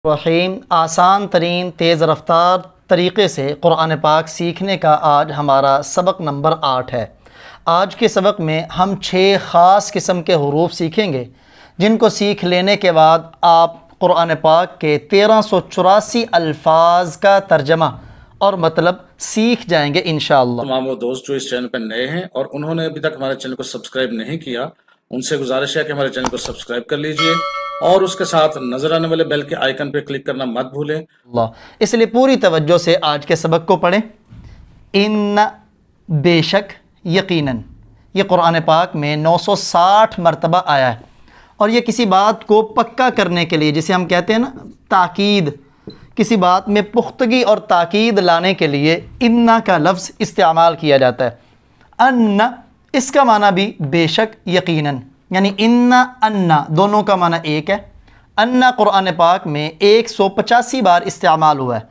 رحیم آسان ترین تیز رفتار طریقے سے قرآن پاک سیکھنے کا آج ہمارا سبق نمبر 8 ہے۔ آج کے سبق میں ہم 6 خاص قسم کے حروف سیکھیں گے جن کو سیکھ لینے کے بعد آپ قرآن پاک کے 1384 الفاظ کا ترجمہ اور مطلب سیکھ جائیں گے انشاءاللہ۔ تمام وہ دوست جو اس چینل پر نئے ہیں اور انہوں نے ابھی تک ہمارے چینل کو سبسکرائب نہیں کیا، ان سے گزارش ہے کہ ہمارے چینل کو سبسکرائب کر لیجئے اور اس کے ساتھ نظر آنے والے بیل کے آئیکن پہ کلک کرنا مت بھولیں۔ اس لیے پوری توجہ سے آج کے سبق کو پڑھیں۔ ان، بے شک، یقیناً، یہ قرآن پاک میں 960 مرتبہ آیا ہے، اور یہ کسی بات کو پکا کرنے کے لیے، جسے ہم کہتے ہیں نا تاکید، کسی بات میں پختگی اور تاکید لانے کے لیے ان کا لفظ استعمال کیا جاتا ہے۔ ان، اس کا معنی بھی بے شک، یقیناً، یعنی ان دونوں کا معنی ایک ہے۔ ان قرآن پاک میں 185 بار استعمال ہوا ہے۔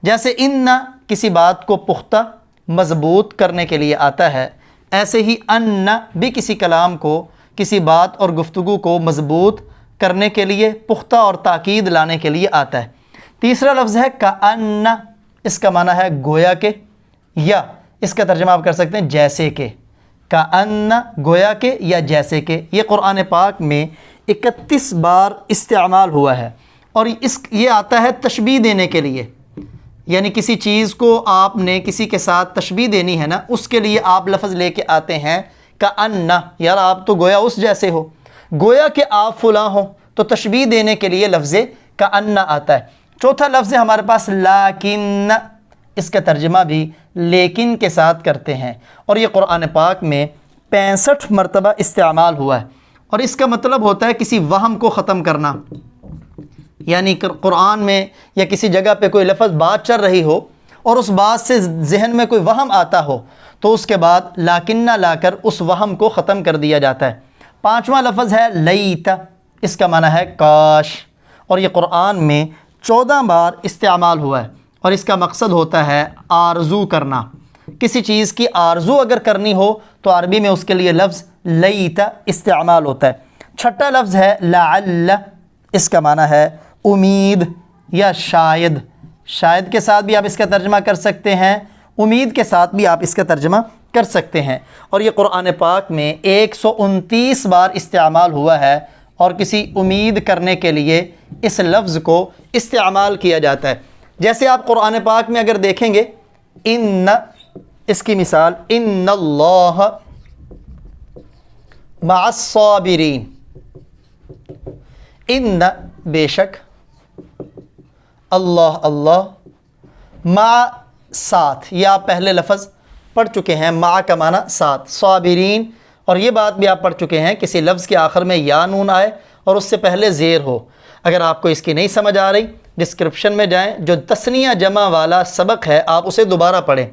جیسے ان کسی بات کو پختہ مضبوط کرنے کے لیے آتا ہے، ایسے ہی ان بھی کسی کلام کو، کسی بات اور گفتگو کو مضبوط کرنے کے لیے، پختہ اور تاکید لانے کے لیے آتا ہے۔ تیسرا لفظ ہے کأن، اس کا معنی ہے گویا کہ، یا اس کا ترجمہ آپ کر سکتے ہیں جیسے کہ۔ کأن، گویا کہ یا جیسے کہ، یہ قرآن پاک میں 31 بار استعمال ہوا ہے، اور یہ آتا ہے تشبیہ دینے کے لیے، یعنی کسی چیز کو آپ نے کسی کے ساتھ تشبیہ دینی ہے نا، اس کے لیے آپ لفظ لے کے آتے ہیں کأن، یار آپ تو گویا اس جیسے ہو، گویا کہ آپ فلاں ہو، تو تشبیہ دینے کے لیے لفظ کأن آتا ہے۔ چوتھا لفظ ہے ہمارے پاس لیکن، اس کا ترجمہ بھی لیکن کے ساتھ کرتے ہیں، اور یہ قرآن پاک میں 65 مرتبہ استعمال ہوا ہے، اور اس کا مطلب ہوتا ہے کسی وہم کو ختم کرنا، یعنی قرآن میں یا کسی جگہ پہ کوئی لفظ بات چل رہی ہو اور اس بات سے ذہن میں کوئی وہم آتا ہو، تو اس کے بعد لیکن لا کر اس وہم کو ختم کر دیا جاتا ہے۔ 5واں لفظ ہے لیت، اس کا معنی ہے کاش، اور یہ قرآن میں 14 بار استعمال ہوا ہے، اور اس کا مقصد ہوتا ہے آرزو کرنا۔ کسی چیز کی آرزو اگر کرنی ہو تو عربی میں اس کے لیے لفظ لیت استعمال ہوتا ہے۔ 6واں لفظ ہے لعل، اس کا معنی ہے امید یا شاید، شاید کے ساتھ بھی آپ اس کا ترجمہ کر سکتے ہیں، امید کے ساتھ بھی آپ اس کا ترجمہ کر سکتے ہیں، اور یہ قرآن پاک میں 129 بار استعمال ہوا ہے، اور کسی امید کرنے کے لیے اس لفظ کو استعمال کیا جاتا ہے۔ جیسے آپ قرآن پاک میں اگر دیکھیں گے ان، اس کی مثال ان اللہ مع الصابرین، ان بے شک، اللہ اللہ، مع ساتھ، یہ آپ پہلے لفظ پڑھ چکے ہیں، مع کا معنی ساتھ، صابرین، اور یہ بات بھی آپ پڑھ چکے ہیں کسی لفظ کے آخر میں یا نون آئے اور اس سے پہلے زیر ہو۔ اگر آپ کو اس کی نہیں سمجھ آ رہی، ڈسکرپشن میں جائیں، جو تثنیہ جمع والا سبق ہے آپ اسے دوبارہ پڑھیں۔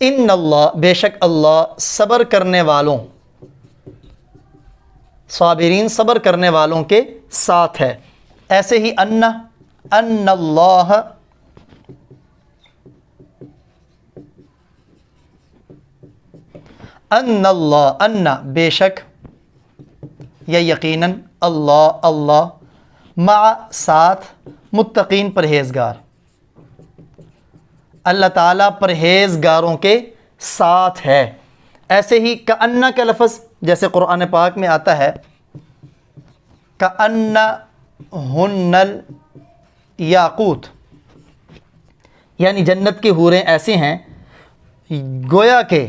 ان اللہ، بے شک اللہ، صبر کرنے والوں، صابرین صبر کرنے والوں کے ساتھ ہے۔ ایسے ہی ان اللہ، ان اللہ، ان بے شک یا یقیناً، اللہ اللہ، مع ساتھ، متقین پرہیزگار، اللہ تعالیٰ پرہیزگاروں کے ساتھ ہے۔ ایسے ہی کأن کا لفظ جیسے قرآن پاک میں آتا ہے کأن ہن الیاقوت، یعنی جنت کی حوریں ایسے ہیں گویا کہ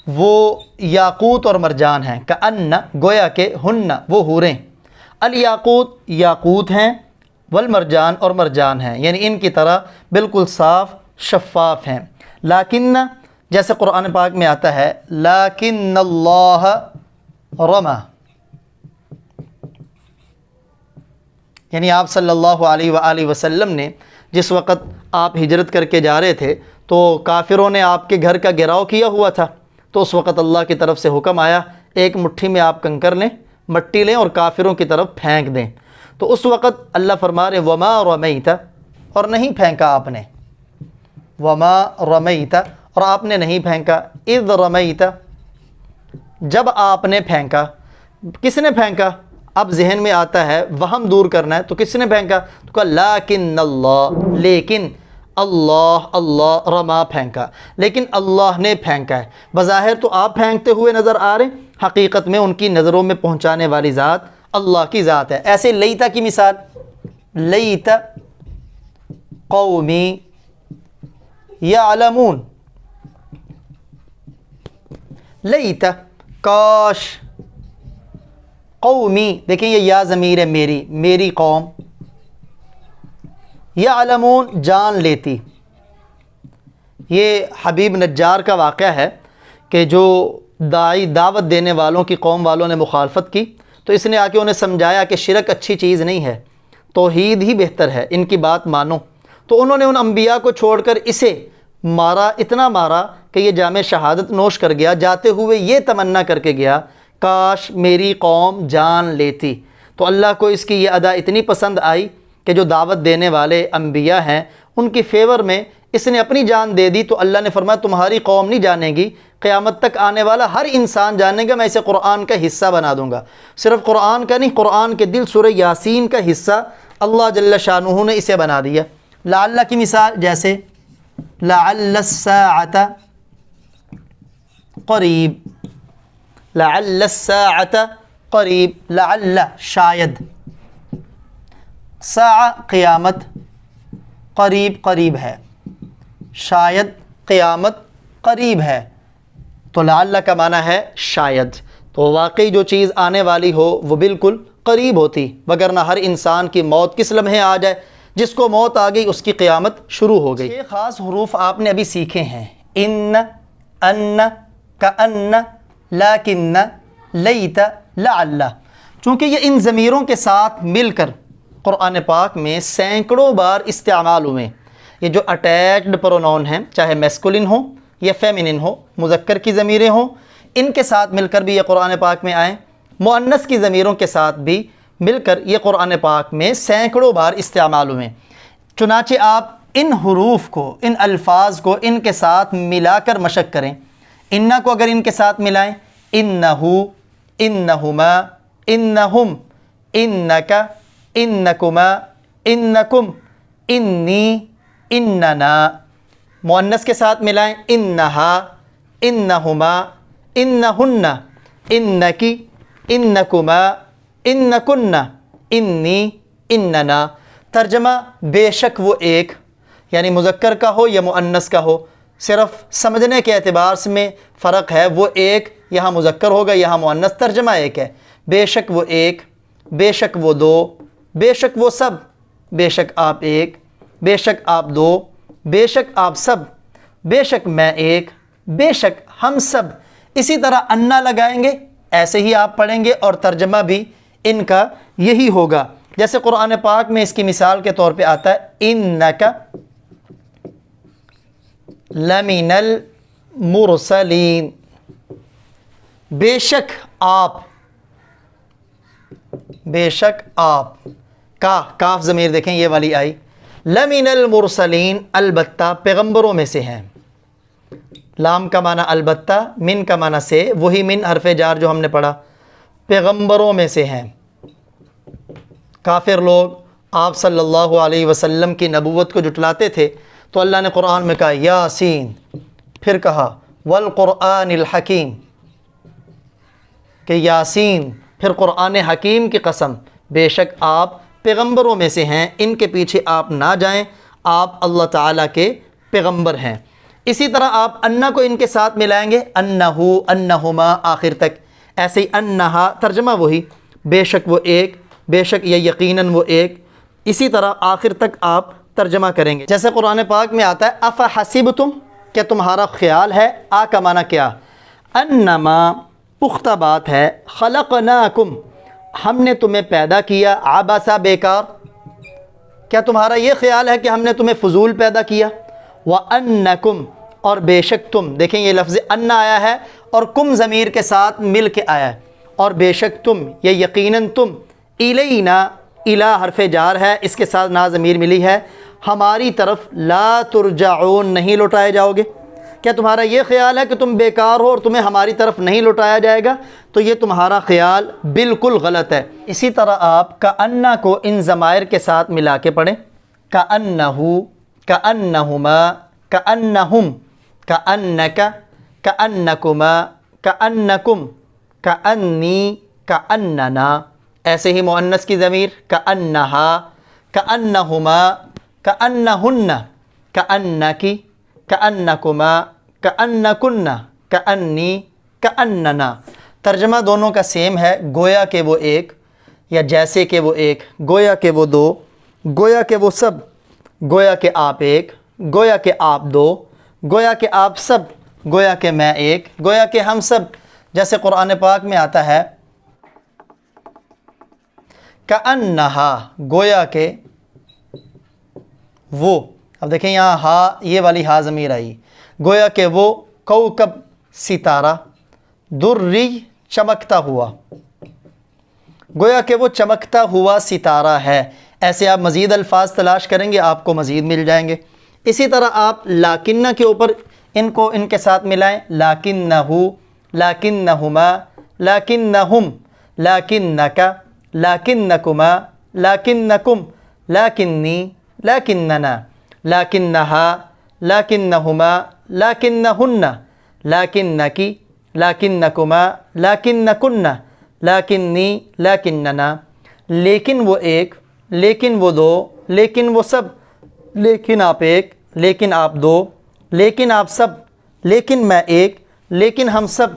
وہ یاقوت اور مرجان ہیں، کأن گویا کہ ہن وہ حوریں، الیاقوت یاقوت ہیں، والمرجان اور مرجان ہیں، یعنی ان کی طرح بالکل صاف شفاف ہیں۔ لیکن جیسے قرآن پاک میں آتا ہے لیکن اللہ رمى، یعنی آپ صلی اللہ علیہ وآلہ وسلم نے جس وقت آپ ہجرت کر کے جا رہے تھے تو کافروں نے آپ کے گھر کا گھیراؤ کیا ہوا تھا، تو اس وقت اللہ کی طرف سے حکم آیا ایک مٹھی میں آپ کنکر لیں، مٹی لیں اور کافروں کی طرف پھینک دیں، تو اس وقت اللہ فرما رہے وما رمیت، اور نہیں پھینکا آپ نے، وما رمیت، اور آپ نے نہیں پھینکا، اذ رمیت، جب آپ نے پھینکا، کس نے پھینکا؟ اب ذہن میں آتا ہے وہم دور کرنا ہے تو کس نے پھینکا؟ تو کہا لیکن اللہ، لیکن اللہ، اللہ رما پھینکا، لیکن اللہ نے پھینکا ہے۔ بظاہر تو آپ پھینکتے ہوئے نظر آ رہے ہیں، حقیقت میں ان کی نظروں میں پہنچانے والی ذات اللہ کی ذات ہے۔ ایسے لیتا کی مثال، لیتا قومی یعلمون، لیتا کاش، قومی دیکھیں یہ یا ضمیر ہے، میری قوم، یعلمون جان لیتی۔ یہ حبیب نجار کا واقعہ ہے کہ جو داعی دعوت دینے والوں کی قوم والوں نے مخالفت کی تو اس نے آ کے انہیں سمجھایا کہ شرک اچھی چیز نہیں ہے، توحید ہی بہتر ہے، ان کی بات مانو۔ تو انہوں نے ان انبیاء کو چھوڑ کر اسے مارا، اتنا مارا کہ یہ جام شہادت نوش کر گیا، جاتے ہوئے یہ تمنا کر کے گیا کاش میری قوم جان لیتی۔ تو اللہ کو اس کی یہ ادا اتنی پسند آئی کہ جو دعوت دینے والے انبیاء ہیں ان کی فیور میں اس نے اپنی جان دے دی۔ تو اللہ نے فرمایا تمہاری قوم نہیں جانے گی، قیامت تک آنے والا ہر انسان جانے گا، میں اسے قرآن کا حصہ بنا دوں گا۔ صرف قرآن کا نہیں، قرآن کے دل سورہ یاسین کا حصہ اللہ جل شانہ نے اسے بنا دیا۔ لعل کی مثال جیسے لعل الساعۃ قریب، لعل الساعۃ قریب، لعل شاید، ساعہ قیامت، قریب قریب ہے، شاید قیامت قریب ہے۔ تو لعل کا معنی ہے شاید، تو واقعی جو چیز آنے والی ہو وہ بالکل قریب ہوتی، وگرنہ ہر انسان کی موت کس لمحے آ جائے، جس کو موت آ گئی اس کی قیامت شروع ہو گئی۔ یہ خاص حروف آپ نے ابھی سیکھے ہیں، ان، ان، کأن، لیکن، لیت، لعل، چونکہ یہ ان ضمیروں کے ساتھ مل کر قرآن پاک میں سینکڑوں بار استعمال ہوئے۔ یہ جو اٹیچڈ پروناؤن ہیں، چاہے میسکولن ہو یا فیمنن ہو، مذکر کی ضمیریں ہوں، ان کے ساتھ مل کر بھی یہ قرآن پاک میں آئیں، مؤنث کی ضمیروں کے ساتھ بھی مل کر یہ قرآن پاک میں سینکڑوں بار استعمال ہوئے۔ چنانچہ آپ ان حروف کو، ان الفاظ کو ان کے ساتھ ملا کر مشق کریں۔ انہ کو اگر ان کے ساتھ ملائیں، انہو، انہما، انہم، انک، انکما، انکم، انی، اننا۔ مؤنث کے ساتھ ملائیں، انہا، انہما، انہن، انکی، انکما، انکن، انی، اننا۔ ترجمہ بے شک وہ ایک، یعنی مذکر کا ہو یا مؤنث کا ہو، صرف سمجھنے کے اعتبار سے میں فرق ہے، وہ ایک یہاں مذکر ہوگا یہاں مؤنث، ترجمہ ایک ہے۔ بے شک وہ ایک، بے شک وہ دو، بے شک وہ سب، بے شک آپ ایک، بے شک آپ دو، بے شک آپ سب، بے شک میں ایک، بے شک ہم سب۔ اسی طرح انا لگائیں گے، ایسے ہی آپ پڑھیں گے اور ترجمہ بھی ان کا یہی ہوگا۔ جیسے قرآن پاک میں اس کی مثال کے طور پہ آتا ہے انک لمن المرسلین، بے شک آپ، بے شک آپ، کاف ضمیر دیکھیں یہ والی آئی، لمن المرسلین البتہ پیغمبروں میں سے ہیں۔ لام کا معنی البتہ، من کا معنی سے، وہی من حرف جار جو ہم نے پڑھا، پیغمبروں میں سے ہیں۔ کافر لوگ آپ صلی اللہ علیہ وسلم کی نبوت کو جھٹلاتے تھے تو اللہ نے قرآن میں کہا یاسین، پھر کہا والقرآن الحکیم، کہ یاسین، پھر قرآن حکیم کی قسم، بے شک آپ پیغمبروں میں سے ہیں، ان کے پیچھے آپ نہ جائیں، آپ اللہ تعالیٰ کے پیغمبر ہیں۔ اسی طرح آپ انہ کو ان کے ساتھ ملائیں گے، انہو، انہما، آخر تک۔ ایسے ہی انہا، ترجمہ وہی، بے شک وہ ایک، بے شک یا یقیناً وہ ایک، اسی طرح آخر تک آپ ترجمہ کریں گے۔ جیسے قرآن پاک میں آتا ہے افحسبتم، کیا تمہارا خیال ہے، آ کا معنی کیا، انما، پختہ بات ہے، خلقناکم، ہم نے تمہیں پیدا کیا، عبسا، بیکار، کیا تمہارا یہ خیال ہے کہ ہم نے تمہیں فضول پیدا کیا، وَأَنَّكُمْ، اور بے شک تم، دیکھیں یہ لفظ ان آیا ہے اور کم ضمیر کے ساتھ مل کے آیا ہے، اور بے شک تم، یہ یقیناً تم، الینا، الا حرف جار ہے، اس کے ساتھ نا ضمیر ملی ہے، ہماری طرف، لا ترجعون، نہیں لوٹائے جاؤ گے، کیا تمہارا یہ خیال ہے کہ تم بیکار ہو اور تمہیں ہماری طرف نہیں لوٹایا جائے گا؟ تو یہ تمہارا خیال بالکل غلط ہے۔ اسی طرح آپ کأنہ کو ان ضمائر کے ساتھ ملا کے پڑھیں، کأنہو، کأنہما، کأنہم، کأنک، کأنکما، کأنکم، کأنی، کأننا۔ ایسے ہی مؤنث کی ضمیر کأنہا، کأنہما، کأنہن، کأنکی، کأنکما، کأنکن، کأنی، کأننا۔ ترجمہ دونوں کا سیم ہے، گویا کہ وہ ایک، یا جیسے کہ وہ ایک، گویا کہ وہ دو، گویا کہ وہ سب، گویا کہ آپ ایک، گویا کہ آپ دو، گویا کہ آپ سب، گویا کہ میں ایک، گویا کہ ہم سب۔ جیسے قرآن پاک میں آتا ہے کأنہا، گویا کہ وہ، اب دیکھیں یہاں ہا، یہ والی ہا ضمیر آئی، گویا کہ وہ کوکب، ستارہ، دری، چمکتا ہوا، گویا کہ وہ چمکتا ہوا ستارہ ہے۔ ایسے آپ مزید الفاظ تلاش کریں گے آپ کو مزید مل جائیں گے۔ اسی طرح آپ لاکنہ کے اوپر ان کے ساتھ ملائیں، لاکنہو، لاکنہما، لاکنہم، لاکنک، لاکنکما، لاکنکم، لاکنی، لاکننا، لاکنہا، لاکنہما، لاکنہن، لاکنکی، لاکنکما، لاکنکن، لاکنی، لاکننا۔ لیکن وہ ایک، لیکن وہ دو، لیکن وہ سب، لیکن آپ ایک، لیکن آپ دو، لیکن آپ سب، لیکن میں ایک، لیکن ہم سب۔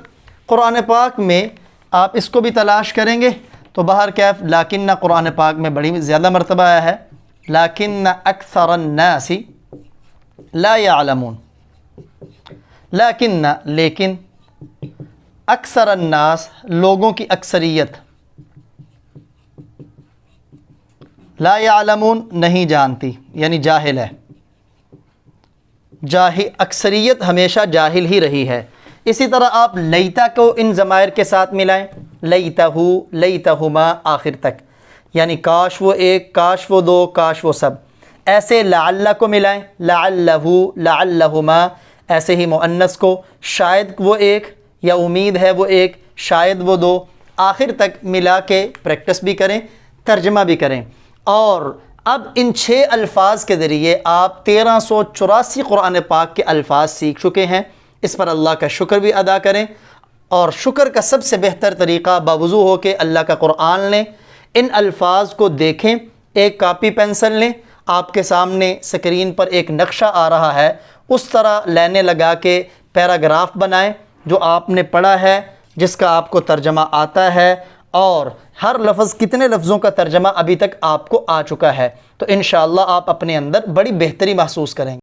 قرآن پاک میں آپ اس کو بھی تلاش کریں گے تو بہرکیف لاکنہ قرآن پاک میں بڑی زیادہ مرتبہ آیا ہے، لیکن اکثر الناس لا يعلمون، لیکن، لیکن، اکثر الناس، لوگوں کی اکثریت، لا يعلمون، نہیں جانتی، یعنی جاہل ہے، اکثریت ہمیشہ جاہل ہی رہی ہے۔ اسی طرح آپ لیتا کو ان ضمائر کے ساتھ ملائیں، لیتہو، لیتہما، آخر تک، یعنی کاش وہ ایک، کاش وہ دو، کاش وہ سب۔ ایسے لعل کو ملائیں، لعلہو، لعلہما، ایسے ہی مؤنث کو شاید وہ ایک، یا امید ہے وہ ایک، شاید وہ دو، آخر تک ملا کے پریکٹس بھی کریں، ترجمہ بھی کریں۔ اور اب ان 6 الفاظ کے ذریعے آپ 1384 قرآن پاک کے الفاظ سیکھ چکے ہیں۔ اس پر اللہ کا شکر بھی ادا کریں، اور شکر کا سب سے بہتر طریقہ باوضو ہو کے اللہ کا قرآن لیں، ان الفاظ کو دیکھیں، ایک کاپی پینسل لیں، آپ کے سامنے سکرین پر ایک نقشہ آ رہا ہے، اس طرح لائنیں لگا کے پیراگراف بنائیں جو آپ نے پڑھا ہے، جس کا آپ کو ترجمہ آتا ہے، اور ہر لفظ کتنے لفظوں کا ترجمہ ابھی تک آپ کو آ چکا ہے، تو انشاءاللہ آپ اپنے اندر بڑی بہتری محسوس کریں گے۔